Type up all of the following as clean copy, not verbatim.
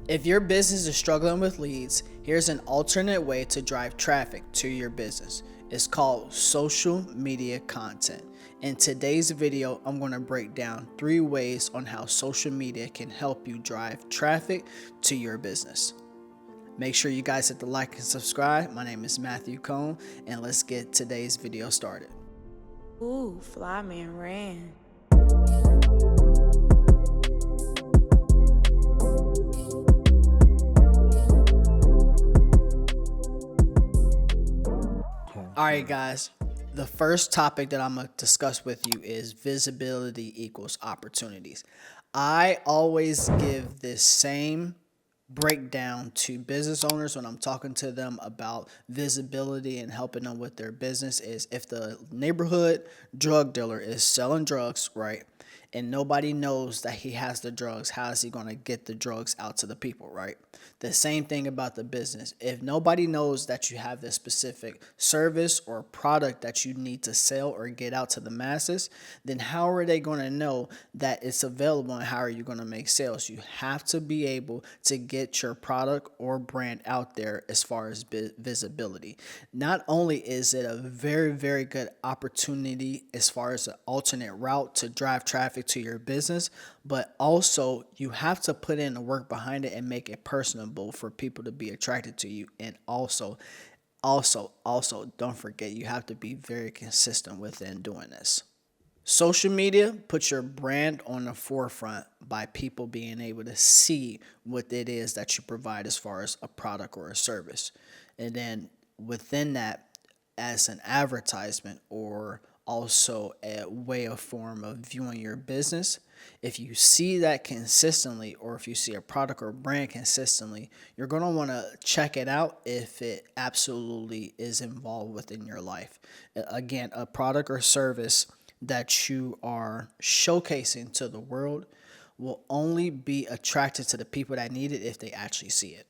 If your business is struggling with leads, here's an alternate way to drive traffic to your business. It's called social media content. In today's video, I'm going to break down 3 ways on how social media can help you drive traffic to your business. Make sure you guys hit the like and subscribe. My name is Matthew Cone, and let's get today's video started. Ooh, fly man ran. Alright guys, the first topic that I'm going to discuss with you is visibility equals opportunities. I always give this same breakdown to business owners when I'm talking to them about visibility and helping them with their business. Is if the neighborhood drug dealer is selling drugs, right, and nobody knows that he has the drugs, how is he going to get the drugs out to the people, right? The same thing about the business. If nobody knows that you have this specific service or product that you need to sell or get out to the masses, then how are they going to know that it's available, and how are you going to make sales? You have to be able to get your product or brand out there as far as visibility. Not only is it a very, very good opportunity as far as an alternate route to drive traffic to your business, but also you have to put in the work behind it and make it personable for people to be attracted to you. And also don't forget, you have to be very consistent within doing this. Social media puts your brand on the forefront by people being able to see what it is that you provide as far as a product or a service. And then within that, as an advertisement or also a way of form of viewing your business, if you see that consistently, or if you see a product or brand consistently, you're going to want to check it out if it absolutely is involved within your life. Again, a product or service that you are showcasing to the world will only be attracted to the people that need it if they actually see it.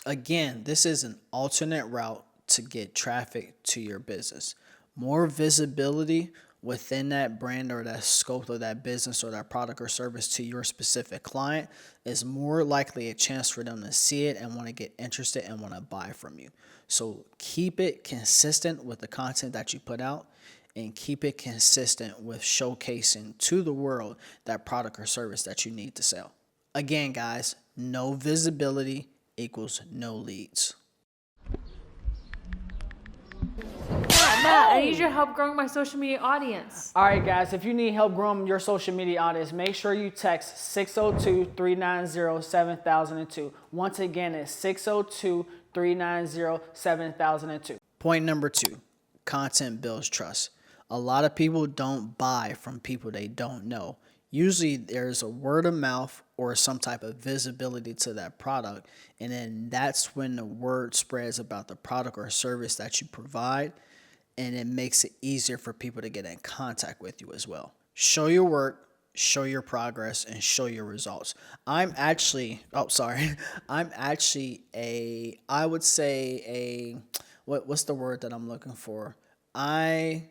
Again, this is an alternate route to get traffic to your business. More visibility within that brand or that scope of that business or that product or service to your specific client is more likely a chance for them to see it and want to get interested and want to buy from you. So keep it consistent with the content that you put out, and keep it consistent with showcasing to the world that product or service that you need to sell. Again, guys, no visibility equals no leads. Matt, I need your help growing my social media audience. All right, guys, if you need help growing your social media audience, make sure you text 602-390-7002. Once again, it's 602-390-7002. Point number 2, content builds trust. A lot of people don't buy from people they don't know. Usually there's a word of mouth or some type of visibility to that product, and then that's when the word spreads about the product or service that you provide, and it makes it easier for people to get in contact with you as well. Show your work, show your progress, and show your results. I would say what's the word that I'm looking for? I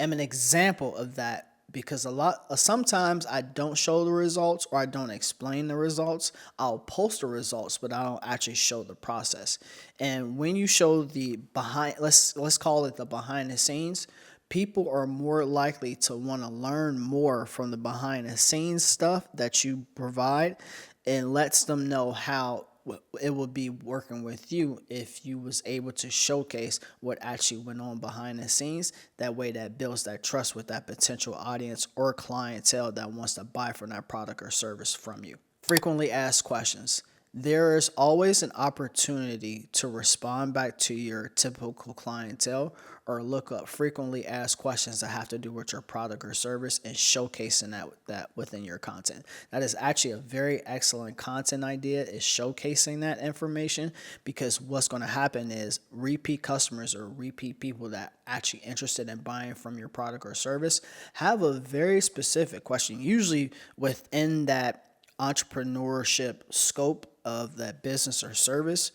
am an example of that, because sometimes I don't show the results or I don't explain the results. I'll post the results, but I don't actually show the process. And when you show the behind, let's call it the behind the scenes, people are more likely to want to learn more from the behind the scenes stuff that you provide, and lets them know how it would be working with you if you was able to showcase what actually went on behind the scenes. That way, that builds that trust with that potential audience or clientele that wants to buy from that product or service from you. Frequently asked questions. There is always an opportunity to respond back to your typical clientele or look up frequently asked questions that have to do with your product or service and showcasing that within your content. That is actually a very excellent content idea, is showcasing that information, because what's going to happen is repeat customers or repeat people that actually interested in buying from your product or service have a very specific question, usually within that entrepreneurship scope of that business or service.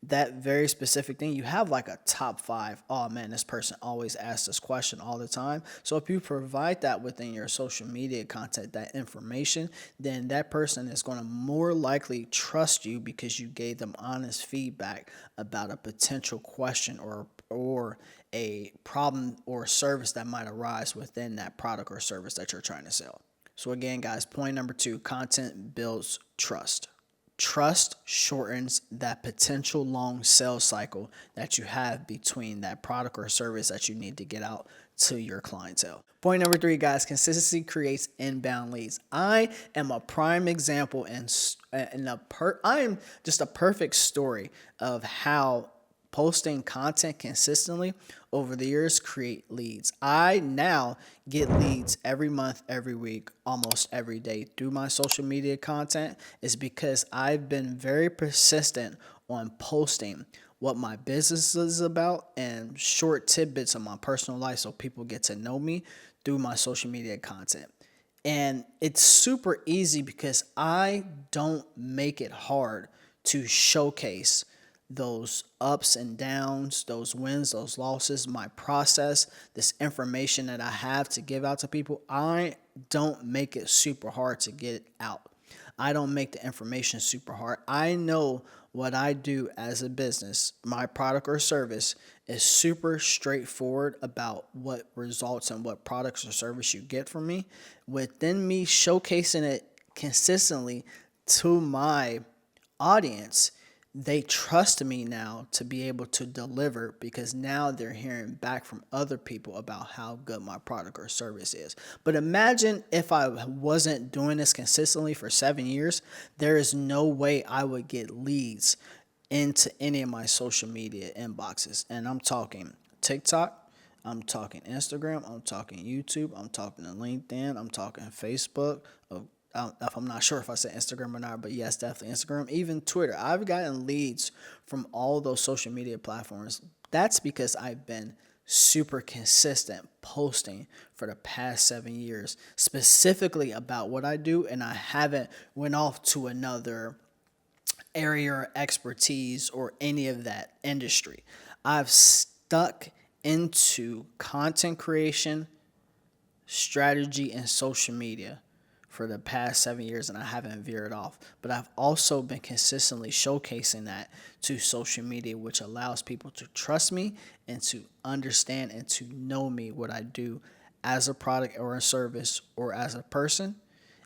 that very specific thing, you have like a top 5. Oh man, this person always asks this question all the time. So if you provide that within your social media content, that information, then that person is going to more likely trust you because you gave them honest feedback about a potential question or a problem or service that might arise within that product or service that you're trying to sell. So again, guys, point number 2, content builds trust. Trust shortens that potential long sales cycle that you have between that product or service that you need to get out to your clientele. Point number 3, guys, consistency creates inbound leads. I am a prime example I am just a perfect story of how posting content consistently over the years create leads. I now get leads every month, every week, almost every day through my social media content. Is because I've been very persistent on posting what my business is about and short tidbits of my personal life so people get to know me through my social media content. And it's super easy because I don't make it hard to showcase those ups and downs, those wins, those losses, my process, this information that I have to give out to people. I don't make it super hard to get it out. I don't make the information super hard. I know what I do as a business, my product or service is super straightforward about what results and what products or service you get from me. Within me showcasing it consistently to my audience, they trust me now to be able to deliver because now they're hearing back from other people about how good my product or service is. But imagine if I wasn't doing this consistently for 7 years, there is no way I would get leads into any of my social media inboxes. And I'm talking TikTok, I'm talking Instagram, I'm talking YouTube, I'm talking LinkedIn, I'm talking Facebook. I'm not sure if I said Instagram or not, but yes, definitely Instagram, even Twitter. I've gotten leads from all those social media platforms. That's because I've been super consistent posting for the past 7 years, specifically about what I do, and I haven't went off to another area or expertise or any of that industry. I've stuck into content creation, strategy, and social media for the past 7 years, and I haven't veered off. But I've also been consistently showcasing that to social media, which allows people to trust me and to understand and to know me, what I do as a product or a service or as a person.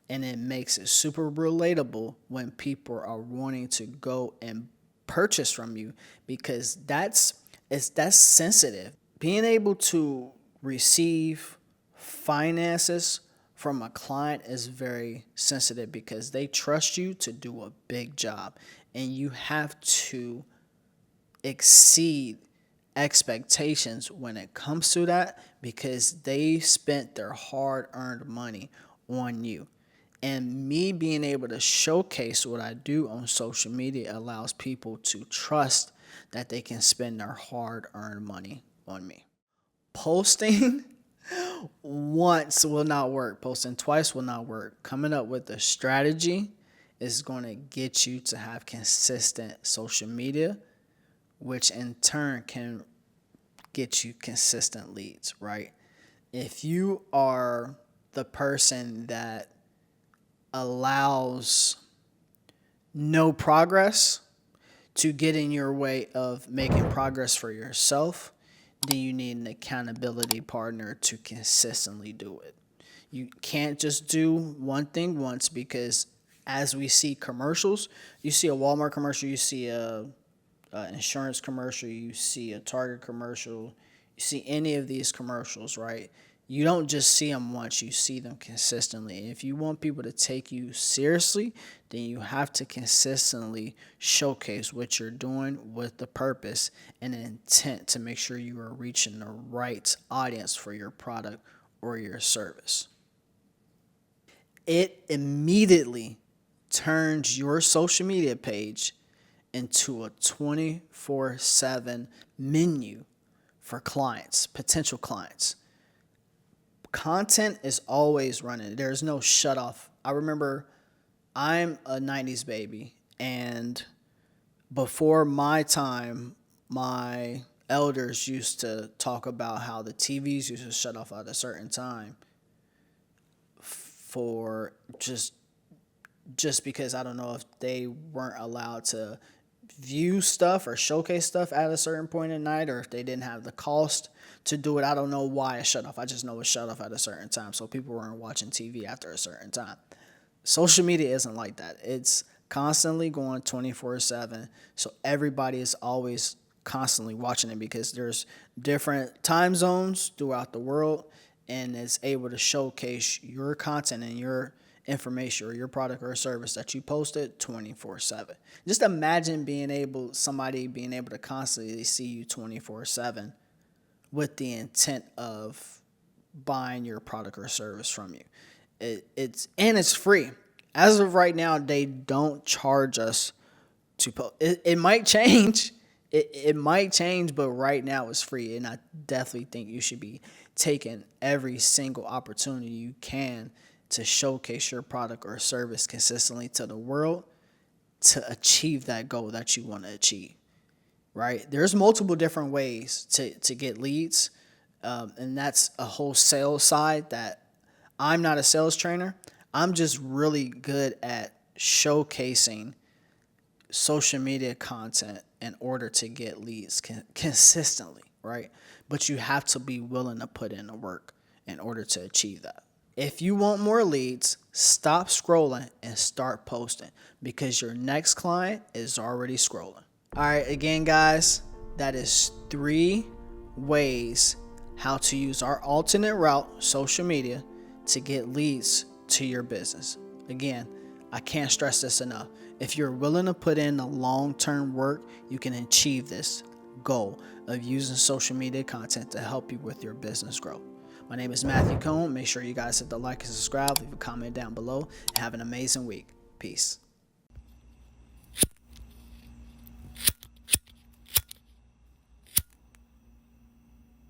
And it makes it super relatable when people are wanting to go and purchase from you because that's sensitive. Being able to receive finances from a client is very sensitive because they trust you to do a big job, and you have to exceed expectations when it comes to that because they spent their hard-earned money on you. And me being able to showcase what I do on social media allows people to trust that they can spend their hard-earned money on me. Posting once will not work. Posting twice will not work. Coming up with a strategy is going to get you to have consistent social media, which in turn can get you consistent leads, right? If you are the person that allows no progress to get in your way of making progress for yourself, then you need an accountability partner to consistently do it. You can't just do one thing once because as we see commercials, you see a Walmart commercial, you see a insurance commercial, you see a Target commercial, you see any of these commercials, right? You don't just see them once, you see them consistently. And if you want people to take you seriously, then you have to consistently showcase what you're doing with the purpose and intent to make sure you are reaching the right audience for your product or your service. It immediately turns your social media page into a 24/7 menu for clients, potential clients. Content is always running. There's no shut off. I remember I'm a 90s baby, and Before my time, my elders used to talk about how the TVs used to shut off at a certain time for just because I don't know if they weren't allowed to view stuff or showcase stuff at a certain point in night, or if they didn't have the cost to do it. I don't know why it shut off. I just know it shut off at a certain time, so people weren't watching TV after a certain time. Social media isn't like that. It's constantly going 24/7, so everybody is always constantly watching it because there's different time zones throughout the world, and it's able to showcase your content and your information or your product or service that you posted 24/7. Just imagine somebody being able to constantly see you 24/7 with the intent of buying your product or service from you. It's free. As of right now, they don't charge us to post. It might change. It might change, but right now it's free, and I definitely think you should be taking every single opportunity you can to showcase your product or service consistently to the world to achieve that goal that you want to achieve, right? There's multiple different ways to get leads, and that's a whole sales side that I'm not a sales trainer. I'm just really good at showcasing social media content in order to get leads consistently, right? But you have to be willing to put in the work in order to achieve that. If you want more leads, stop scrolling and start posting because your next client is already scrolling. All right, again, guys, that is 3 ways how to use our alternate route, social media, to get leads to your business. Again, I can't stress this enough. If you're willing to put in the long-term work, you can achieve this goal of using social media content to help you with your business growth. My name is Matthew Cohn. Make sure you guys hit the like and subscribe, leave a comment down below, and have an amazing week. Peace.